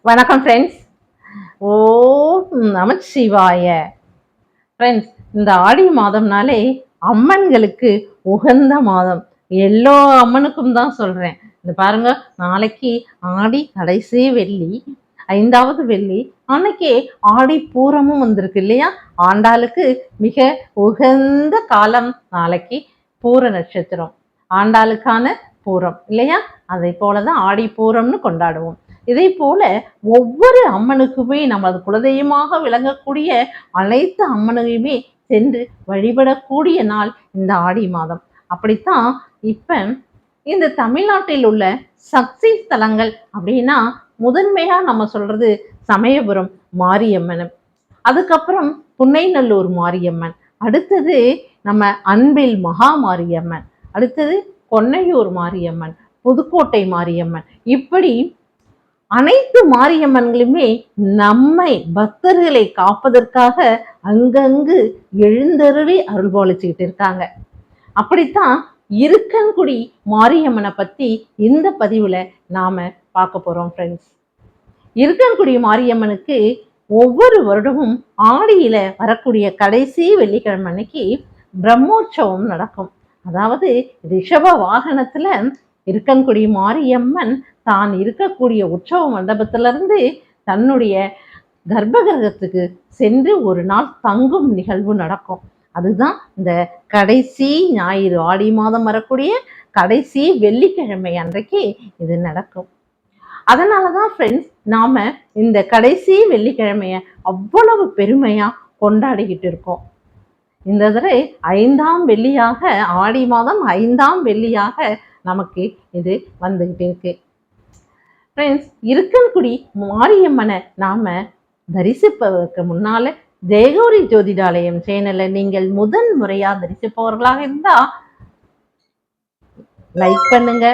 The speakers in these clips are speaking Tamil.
வணக்கம் ஃப்ரெண்ட்ஸ். ஓ நமச்சிவாய. ஃப்ரெண்ட்ஸ், இந்த ஆடி மாதம்னாலே அம்மன்களுக்கு உகந்த மாதம். எல்லா அம்மனுக்கும் தான் சொல்றேன். இந்த பாருங்க, நாளைக்கு ஆடி கடைசி வெள்ளி, 5வது வெள்ளி. அன்னைக்கே ஆடி பூரமும் வந்திருக்கு இல்லையா? ஆண்டாளுக்கு மிக உகந்த காலம் நாளைக்கு. பூர நட்சத்திரம் ஆண்டாளுக்கான பூரம் இல்லையா? அதை போலதான் ஆடி பூரம்னு கொண்டாடுவோம். இதே போல ஒவ்வொரு அம்மனுக்குமே நமது குலதெய்வமாக விளங்கக்கூடிய அனைத்து அம்மனையுமே சென்று வழிபடக்கூடிய நாள் இந்த ஆடி மாதம். அப்படித்தான் இப்ப இந்த தமிழ்நாட்டில் உள்ள சக்தி ஸ்தலங்கள் அப்படின்னா முதன்மையா நம்ம சொல்றது சமயபுரம் மாரியம்மன், அதுக்கப்புறம் புன்னைநல்லூர் மாரியம்மன், அடுத்தது நம்ம அன்பில் மகா மாரியம்மன், அடுத்தது கொன்னையூர் மாரியம்மன், புதுக்கோட்டை மாரியம்மன். இப்படி அனைத்து மாரியம்மன்களுமே நம்மை பக்தர்களை காப்பதற்காக அங்கங்கு எழுந்தருளி அருள்பாலிச்சுக்கிட்டு இருக்காங்க. அப்படித்தான் இருக்கன்குடி மாரியம்மனை பத்தி இந்த பதிவுல நாம பார்க்க போறோம் ஃப்ரெண்ட்ஸ். இருக்கன்குடி மாரியம்மனுக்கு ஒவ்வொரு வருடமும் ஆடியில வரக்கூடிய கடைசி வெள்ளிக்கிழமை அன்னைக்கு பிரம்மோற்சவம் நடக்கும். அதாவது ரிஷப வாகனத்துல இருக்கன்குடி மாரியம்மன் தான் இருக்கக்கூடிய உற்சவ மண்டபத்திலிருந்து தன்னுடைய கர்ப்பகிரகத்துக்கு சென்று ஒரு நாள் தங்கும் நிகழ்வு நடக்கும். அதுதான் இந்த கடைசி ஞாயிறு, ஆடி மாதம் வரக்கூடிய கடைசி வெள்ளிக்கிழமை அன்றைக்கு இது நடக்கும். அதனாலதான் ஃப்ரெண்ட்ஸ், நாம இந்த கடைசி வெள்ளிக்கிழமைய அவ்வளவு பெருமையா கொண்டாடிக்கிட்டு இருக்கோம். இந்த தடவை 5ஆம் வெள்ளியாக, ஆடி மாதம் 5ஆம் வெள்ளியாக நமக்கு இது வந்துகிட்டு இருக்கு. ஃப்ரெண்ட்ஸ், இருக்கன்குடி மாரியம்மனை நாம தரிசிப்பதற்கு முன்னால ஜெயகௌரி ஜோதிடாலயம் சேனலை நீங்கள் முதன் முறையா தரிசிப்பவர்களாக இருந்தா லைக் பண்ணுங்க,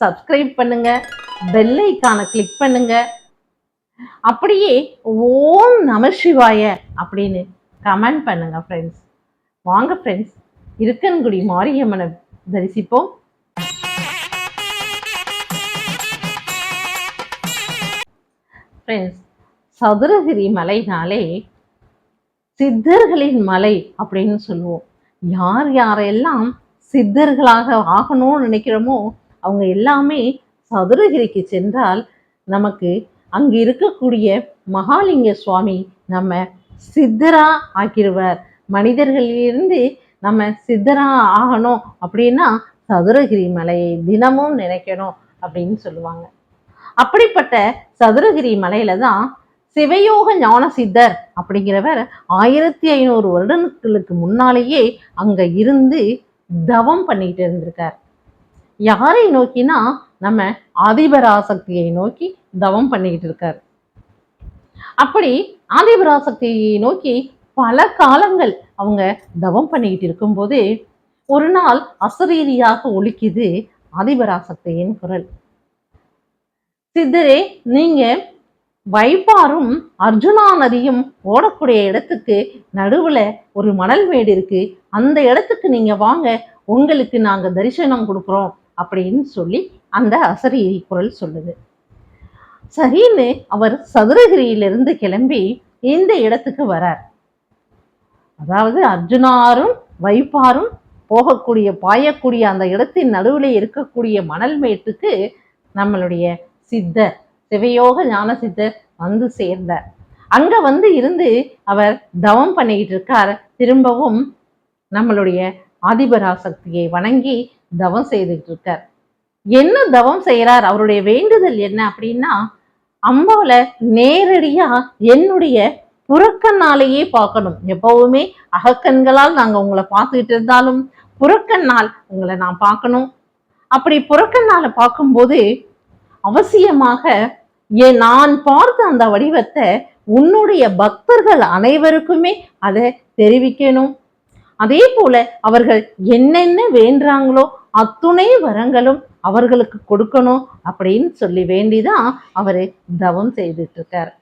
சப்ஸ்கிரைப் பண்ணுங்க, பெல் ஐகான கிளிக் பண்ணுங்க. அப்படியே ஓம் நமசிவாய அப்படின்னு கமெண்ட் பண்ணுங்க ஃப்ரெண்ட்ஸ். வாங்க ஃப்ரெண்ட்ஸ், இருக்கன்குடி மாரியம்மனை தரிசிப்போம். ஃப்ரெண்ட்ஸ், சதுரகிரி மலைனாலே சித்தர்களின் மலை அப்படின்னு சொல்லுவோம். யார் யாரெல்லாம் சித்தர்களாக ஆகணும்னு நினைக்கிறோமோ அவங்க எல்லாமே சதுரகிரிக்கு சென்றால் நமக்கு அங்கு இருக்கக்கூடிய மகாலிங்க சுவாமி நம்ம சித்தரா ஆக்கிடுவார். மனிதர்களிலிருந்து நம்ம சித்தரா ஆகணும் அப்படின்னா சதுரகிரி மலையை தினமும் நினைக்கணும் அப்படின்னு சொல்லுவாங்க. அப்படிப்பட்ட சதுரகிரி மலையில தான் சிவயோக ஞான சித்தர் அப்படிங்கிறவர் 1500 வருடங்களுக்கு முன்னாலேயே அங்க இருந்து தவம் பண்ணிட்டு இருந்திருக்கார். யாரை நோக்கினா நம்ம ஆதிபராசக்தியை நோக்கி தவம் பண்ணிக்கிட்டு இருக்கார். அப்படி ஆதிபராசக்தியை நோக்கி பல காலங்கள் அவங்க தவம் பண்ணிக்கிட்டு இருக்கும் போதே ஒரு நாள் அசரீரியாக ஒலிக்குது ஆதிபராசக்தியின் குரல். சித்தரே, நீங்க வைப்பாரும் அர்ஜுனா நதியும் ஓடக்கூடிய இடத்துக்கு நடுவுல ஒரு மணல் மேடு இருக்கு, அந்த இடத்துக்கு நீங்க வாங்க, உங்களுக்கு நாங்க தரிசனம் கொடுக்குறோம் அப்படின்னு சொல்லி அந்த அசரீரி குரல் சொல்லுது. சரின்னு அவர் சதுரகிரியிலிருந்து கிளம்பி இந்த இடத்துக்கு வரார். அதாவது அர்ஜுனாரும் வைப்பாரும் போகக்கூடிய பாயக்கூடிய அந்த இடத்தின் நடுவில் இருக்கக்கூடிய மணல் மேட்டுக்கு நம்மளுடைய சித்தர், சிவயோக ஞான சித்தர் வந்து சேர்ந்தார். அங்க வந்து இருந்து அவர் தவம் பண்ணிக்கிட்டு இருக்கார். திரும்பவும் நம்மளுடைய ஆதிபராசக்தியை வணங்கி தவம் செய்துட்டு இருக்கார். என்ன தவம் செய்யறார், அவருடைய வேண்டுதல் என்ன அப்படின்னா, அம்பால நேரடியா என்னுடைய புறக்கண்ணாலேயே பார்க்கணும். எப்பவுமே அகக்கண்களால் நாங்க உங்களை பார்த்துக்கிட்டு இருந்தாலும் புறக்கண்ணால் உங்களை நான் பார்க்கணும். அப்படி புறக்கண்ணால பார்க்கும்போது அவசியமாக நான் பார்த்த அந்த வடிவத்தை உன்னுடைய பக்தர்கள் அனைவருக்குமே அதை தெரிவிக்கணும். அதே போல அவர்கள் என்னென்ன வேண்டாங்களோ அத்துணை வரங்களும் அவர்களுக்கு கொடுக்கணும் அப்படின்னு சொல்லி வேண்டிதான் அவரு தவம் செய்துட்டு இருக்கார்.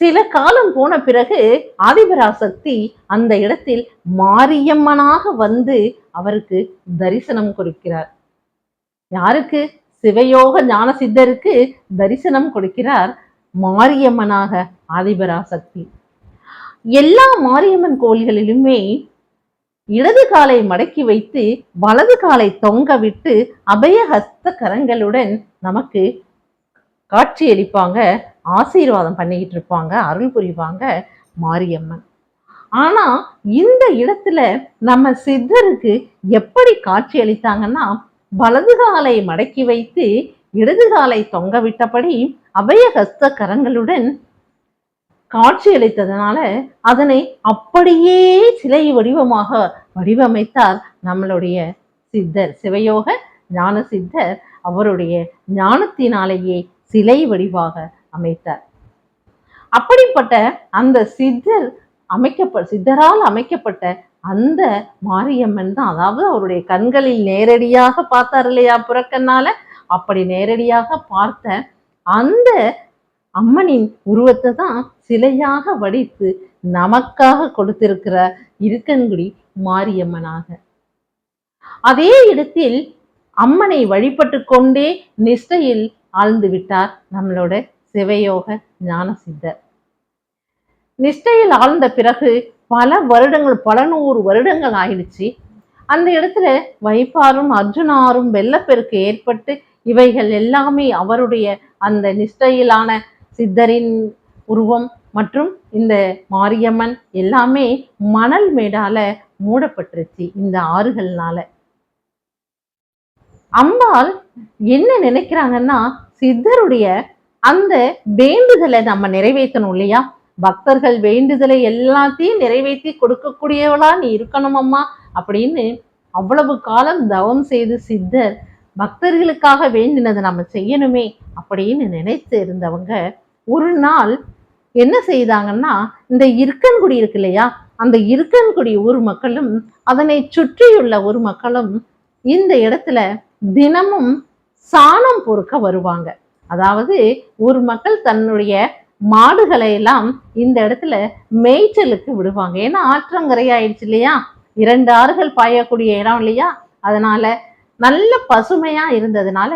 சில காலம் போன பிறகு ஆதிபராசக்தி அந்த இடத்தில் மாரியம்மனாக வந்து அவருக்கு தரிசனம் கொடுக்கிறார். யாருக்கு? சிவயோக ஞான சித்தருக்கு தரிசனம் கொடுக்கிறார் மாரியம்மனாக ஆதிபராசக்தி. எல்லா மாரியம்மன் கோயில்களிலுமே இடது காலை மடக்கி வைத்து வலது காலை தொங்க விட்டு அபயஹஸ்த கரங்களுடன் நமக்கு காட்சியளிப்பாங்க, ஆசீர்வாதம் பண்ணிக்கிட்டு இருப்பாங்க, அருள் புரிவாங்க மாரியம்மன். ஆனா இந்த இடத்துல நம்ம சித்தருக்கு எப்படி காட்சி அளித்தாங்கன்னா, வலது காலை மடக்கி வைத்து இடது காலை தொங்க விட்டபடி அபயஹஸ்த கரங்களுடன் காட்சி அளித்ததனால அதனை அப்படியே சிலை வடிவமாக வடிவமைத்தார் நம்மளுடைய சித்தர், சிவயோக ஞான சித்தர். அவருடைய ஞானத்தினாலேயே சிலை வடிவாக அமைத்தார். அப்படிப்பட்ட அந்த சித்தரால் அமைக்கப்பட்ட அந்த மாரியம்மன் தான், அதாவது அவருடைய கண்களில் நேரடியாக பார்த்தார் இல்லையா புறக்கண்ணால, அப்படி நேரடியாக பார்த்த அந்த அம்மனின் உருவத்தை தான் சிலையாக வடித்து நமக்காக கொடுத்திருக்கிற இருக்கன்குடி மாரியம்மனாக. அதே இடத்தில் அம்மனை வழிபட்டு கொண்டே நிஷ்டையில் ஆழ்ந்து விட்டார் நம்மளோட சிவயோக ஞான சித்தர். நிஷ்டையில் ஆழ்ந்த பிறகு பல வருடங்கள், பல 100 வருடங்கள் ஆயிடுச்சு. அந்த இடத்துல வைப்பாரும் அர்ஜுனாரும் வெள்ளப்பெருக்கு ஏற்பட்டு இவைகள் எல்லாமே அவருடைய அந்த நிஷ்டையிலான சித்தரின் உருவம் மற்றும் இந்த மாரியம்மன் எல்லாமே மணல் மேடால மூடப்பட்டுருச்சு இந்த ஆறுகள்னால. அம்பாள் என்ன நினைக்கிறாங்கன்னா, சித்தருடைய அந்த வேண்டுதலை நம்ம நிறைவேற்றணும் இல்லையா, பக்தர்கள் வேண்டுதலை எல்லாத்தையும் நிறைவேற்றி கொடுக்கக்கூடியவளா நீ இருக்கணும் அம்மா அப்படின்னு அவ்வளவு காலம் தவம் செய்து சித்தர் பக்தர்களுக்காக வேண்டினதை நம்ம செய்யணுமே அப்படின்னு நினைத்து இருந்தவங்க ஒரு நாள் என்ன செய்தாங்கன்னா, இந்த இருக்கன்குடி இருக்கு இல்லையா, அந்த இருக்கன்குடி ஊர் மக்களும் அதனை சுற்றியுள்ள ஊர் மக்களும் இந்த இடத்துல தினமும் சாணம் பொறுக்க வருவாங்க. அதாவது ஊர் மக்கள் தன்னுடைய மாடுகளை எல்லாம் இந்த இடத்துல மேய்ச்சலுக்கு விடுவாங்க. ஏன்னா ஆற்றங்கரை ஆயிடுச்சு இல்லையா, 2 ஆறுகள் பாயக்கூடிய இடம் இல்லையா, அதனால நல்ல பசுமையா இருந்ததுனால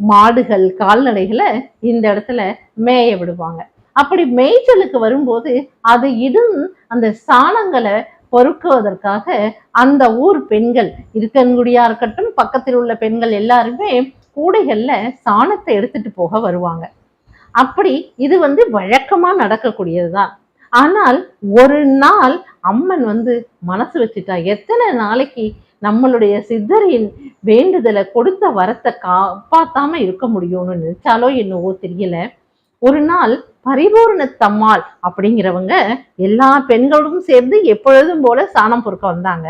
மாடுகள் கால்நடைகளை இந்த இடத்துல மேய விடுவாங்க. அப்படி மேய்ச்சலுக்கு வரும்போது அது இடும் அந்த சாணங்களை பொறுக்குவதற்காக அந்த ஊர் பெண்கள், இருக்கன்குடியா இருக்கட்டும் பக்கத்தில் உள்ள பெண்கள் எல்லாருமே கூடைகள்ல சாணத்தை எடுத்துட்டு போக வருவாங்க. அப்படி இது வழக்கமா நடக்கக்கூடியதுதான். ஆனால் ஒரு நாள் அம்மன் மனசு வச்சுட்டா, எத்தனை நாளைக்கு நம்மளுடைய சித்தரின் வேண்டுதலை கொடுத்த வரத்தை காப்பாத்தாம இருக்க முடியும்னு நினைச்சாலோ என்னவோ தெரியல. ஒரு நாள் பரிபூரணத்தம்மாள் அப்படிங்கிறவங்க எல்லா பெண்களும் சேர்ந்து எப்பொழுதும் போல சாணம் பொறுக்க வந்தாங்க.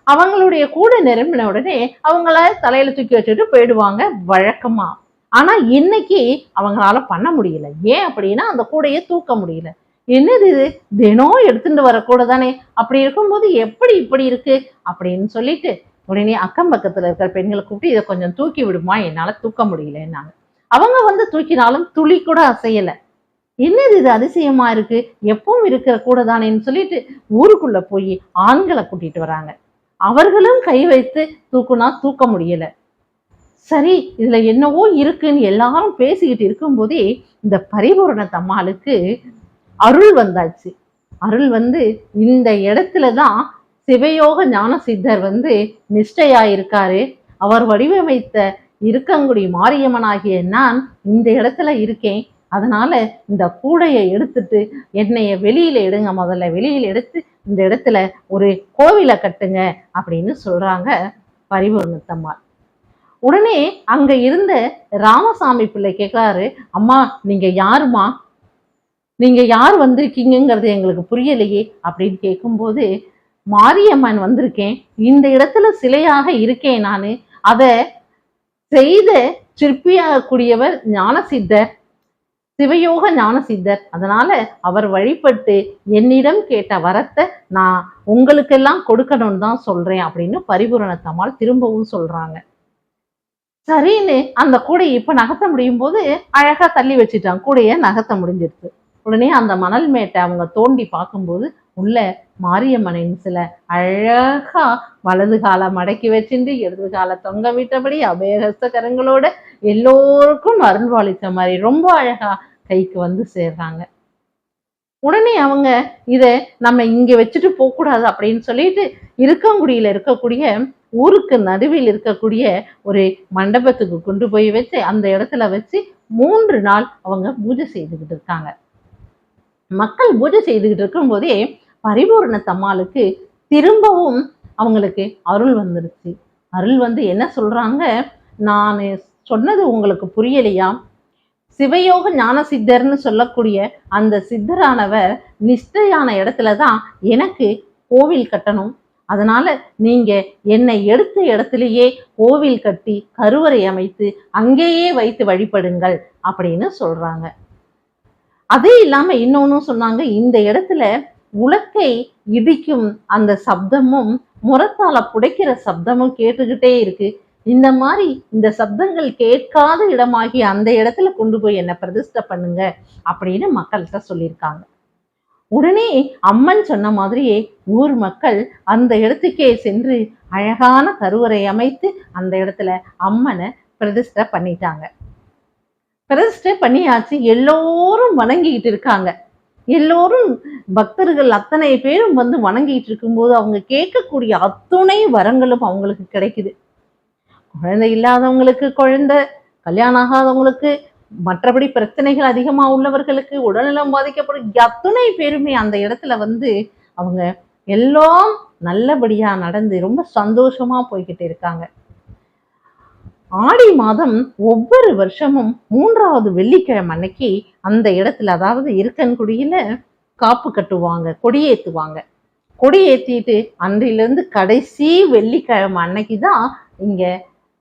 அவங்களுடைய கூட நிரம்பின உடனே அவங்கள தலையில தூக்கி வச்சுட்டு போயிடுவாங்க வழக்கமா. ஆனா இன்னைக்கு அவங்களால பண்ண முடியல. ஏன் அப்படின்னா அந்த கூடையை தூக்க முடியல. என்னது இது, தினம் எடுத்துட்டு வர கூட தானே, அப்படி இருக்கும்போது எப்படி இப்படி இருக்கு அப்படின்னு சொல்லிட்டு உடனே அக்கம் பக்கத்துல இருக்கிற பெண்களை கூப்பிட்டு இதை கொஞ்சம் தூக்கி விடுமா, என்னால தூக்க முடியலன்னாங்க. அவங்க தூக்கினாலும் துளி கூட அசையல. என்னது இது அதிசயமா இருக்கு, எப்பவும் இருக்கிற கூட தானேன்னு சொல்லிட்டு ஊருக்குள்ள போய் ஆண்களை கூட்டிட்டு வராங்க. அவர்களும் கை வைத்து தூக்குனா தூக்க முடியல. சரி இதுல என்னவோ இருக்குன்னு எல்லாரும் பேசிக்கிட்டு இருக்கும் போதே இந்த பரிபூரணத்தம்மாளுக்கு அருள் வந்தாச்சு. அருள் இந்த இடத்துலதான் சிவயோக ஞான சித்தர் நிஷ்டையாயிருக்காரு. அவர் வடிவமைத்த இருக்கங்குடி மாரியம்மனாகிய நான் இந்த இடத்துல இருக்கேன். அதனால இந்த கூடையை எடுத்துட்டு என்னைய வெளியில எடுங்க, முதல்ல வெளியில எடுத்து இந்த இடத்துல ஒரு கோவிலை கட்டுங்க அப்படின்னு சொல்றாங்க பரிபூரணத்தம்மாள். உடனே அங்க இருந்த ராமசாமி பிள்ளை கேட்கிறாரு, அம்மா நீங்க யாருமா, நீங்க யார் வந்திருக்கீங்கிறது எங்களுக்கு புரியலையே அப்படின்னு கேட்கும்போது, மாரியம்மன் வந்திருக்கேன், இந்த இடத்துல சிலையாக இருக்கேன் நானு, அத செய்த சிற்பியாகக்கூடியவர் ஞான சித்தர், சிவயோக ஞான சித்தர். அதனால அவர் வழிபட்டு என்னிடம் கேட்ட வரத்தை நான் உங்களுக்கெல்லாம் கொடுக்கணும்னு தான் சொல்றேன் அப்படின்னு பரிபூரணத்தம்மாள் திரும்பவும் சொல்றாங்க. சரின்னு அந்த கூடையை இப்ப நகர்த்த முடியும் போது அழகா தள்ளி வச்சுட்டான், கூடைய நகர்த்த முடிஞ்சிருச்சு. உடனே அந்த மணல் மேட்டை அவங்க தோண்டி பார்க்கும்போது உள்ள மாரியம்மனின் சில அழகா வலது காலை மடக்கி வச்சுட்டு இடது காலை தொங்க விட்டபடி அபயஹஸ்த கரங்களோட எல்லோருக்கும் அருள்வாளித்த மாதிரி ரொம்ப அழகா கைக்கு வந்து சேர்றாங்க. உடனே அவங்க இத நம்ம இங்க வச்சுட்டு போகக்கூடாது அப்படின்னு சொல்லிட்டு இருக்கங்குடியில இருக்கக்கூடிய ஊருக்கு நடுவில் இருக்கக்கூடிய ஒரு மண்டபத்துக்கு கொண்டு போய் வச்சு அந்த இடத்துல வச்சு 3 நாள் அவங்க பூஜை செய்துகிட்டு இருக்காங்க. மக்கள் பூஜை செய்துகிட்டு இருக்கும் போதே பரிபூரணத்தம்மாளுக்கு திரும்பவும் அவங்களுக்கு அருள் வந்துருச்சு. அருள் வந்து என்ன சொல்றாங்க, நான் சொன்னது உங்களுக்கு புரியலையா? சிவயோக ஞான சித்தர்னு சொல்லக்கூடிய அந்த சித்தரானவர் நிஷ்டையான இடத்துலதான் எனக்கு கோவில் கட்டணும். அதனால நீங்க என்னை எடுத்த இடத்திலேயே கோவில் கட்டி கருவறை அமைத்து அங்கேயே வைத்து வழிபடுங்கள் அப்படின்னு சொல்றாங்க. அதே இல்லாம இன்னொன்னும் சொன்னாங்க, இந்த இடத்துல உலக்கை இடிக்கும் அந்த சப்தமும் முரத்தால புடைக்கிற சப்தமும் கேட்டுக்கிட்டே இருக்கு. இந்த மாதிரி இந்த சப்தங்கள் கேட்காத இடமாகி அந்த இடத்துல கொண்டு போய் என்ன பிரதிஷ்டை பண்ணுங்க அப்படின்னு மக்கள்கிட்ட சொல்லியிருக்காங்க. உடனே அம்மன் சொன்ன மாதிரியே ஊர் மக்கள் அந்த இடத்துக்கே சென்று அழகான கருவறை அமைத்து அந்த இடத்துல அம்மனை பிரதிஷ்டை பண்ணிட்டாங்க. பிரதிஷ்டை பண்ணியாச்சு. எல்லோரும் வணங்கிக்கிட்டு இருக்காங்க. எல்லோரும் பக்தர்கள் அத்தனை பேரும் வந்து வணங்கிட்டு இருக்கும்போது அவங்க கேட்கக்கூடிய அத்துணை வரங்களும் அவங்களுக்கு கிடைக்குது. குழந்தை இல்லாதவங்களுக்கு குழந்தை, கல்யாணம் ஆகாதவங்களுக்கு, மற்றபடி பிரச்சனைகள் அதிகமா உள்ளவர்களுக்கு, உடல்நலம் பாதிக்கப்படும் அத்துணை பேருமே அந்த இடத்துல வந்து அவங்க எல்லாம் நல்லபடியா நடந்து ரொம்ப சந்தோஷமா போய்கிட்டு இருக்காங்க. ஆடி மாதம் ஒவ்வொரு வருஷமும் 3வது வெள்ளிக்கிழமை அன்னைக்கு அந்த இடத்துல, அதாவது இருக்கன்குடியில காப்பு கட்டுவாங்க, கொடியேற்றுவாங்க. கொடியேற்றிட்டு அன்றிலிருந்து கடைசி வெள்ளிக்கிழமை அன்னைக்கு தான் இங்க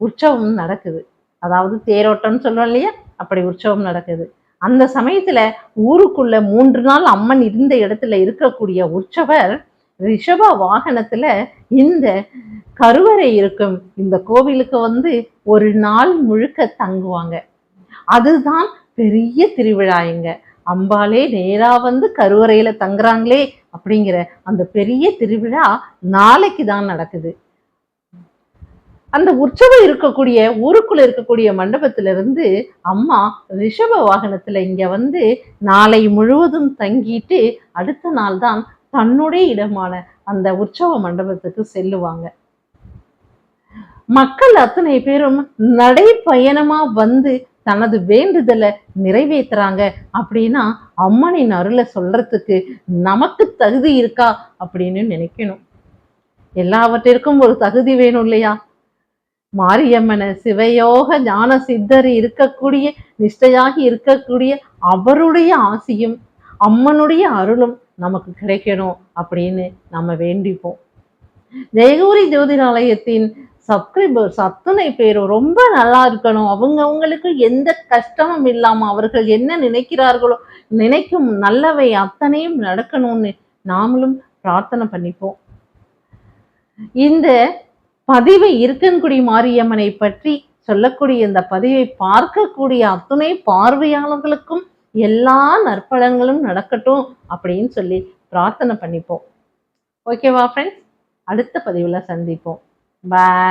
உற்சவம் நடக்குது. அதாவது தேரோட்டம்னு சொல்லுவோம் இல்லையா, அப்படி உற்சவம் நடக்குது. அந்த சமயத்துல ஊருக்குள்ள 3 நாள் அம்மன் இருந்த இடத்துல இருக்கக்கூடிய உற்சவர் ரிஷப வாகனத்துல இந்த கருவறை இருக்கும் இந்த கோவிலுக்கு வந்து ஒரு நாள் முழுக்க தங்குவாங்க. அதுதான் பெரிய திருவிழாங்க. அம்பாலே நேரா வந்து கருவறையில தங்குறாங்களே அப்படிங்கிற அந்த பெரிய திருவிழா நாளைக்கு தான் நடக்குது. அந்த உற்சவம் இருக்கக்கூடிய ஊருக்குள்ள இருக்கக்கூடிய மண்டபத்திலிருந்து அம்மா ரிஷப வாகனத்துல இங்க வந்து நாளை முழுவதும் தங்கிட்டு அடுத்த நாள் தான் தன்னுடைய இடமான அந்த உற்சவ மண்டபத்துக்கு செல்லுவாங்க. மக்கள் அத்தனை பேரும் நடைப்பயணமா வந்து தனது வேண்டுதலை நிறைவேற்றுறாங்க அப்படின்னா அம்மனின் அருளை சொல்றதுக்கு நமக்கு தகுதி இருக்கா அப்படின்னு நினைக்கணும். எல்லாவற்றிற்கும் ஒரு தகுதி வேணும் இல்லையா? மாரியம்மனை சிவயோக ஞான சித்தர் இருக்கக்கூடிய நிஷ்டையாகி இருக்கக்கூடிய அவருடைய ஆசியும் அம்மனுடைய அருளும் நமக்கு கிடைக்கணும் அப்படின்னு நம்ம வேண்டிப்போம். ஜெயகௌரி ஜோதிராலயத்தின் சப்ஸ்கிரைபர்ஸ் அத்தனை பேரும் ரொம்ப நல்லா இருக்கணும். அவங்களுக்கு எந்த கஷ்டமும் இல்லாம அவர்கள் என்ன நினைக்கிறார்களோ நினைக்கும் நல்லவை அத்தனையும் நடக்கணும்னு நாமளும் பிரார்த்தனை பண்ணிப்போம். இந்த பதிவை இருக்கன்குடி மாரியம்மனை பற்றி சொல்லக்கூடிய இந்த பதிவை பார்க்கக்கூடிய அத்துணை பார்வையாளர்களுக்கும் எல்லா நற்பலன்களும் நடக்கட்டும் அப்படின்னு சொல்லி பிரார்த்தனை பண்ணிப்போம். ஓகேவா ஃப்ரெண்ட்ஸ்? அடுத்த பதிவுல சந்திப்போம். பாய்.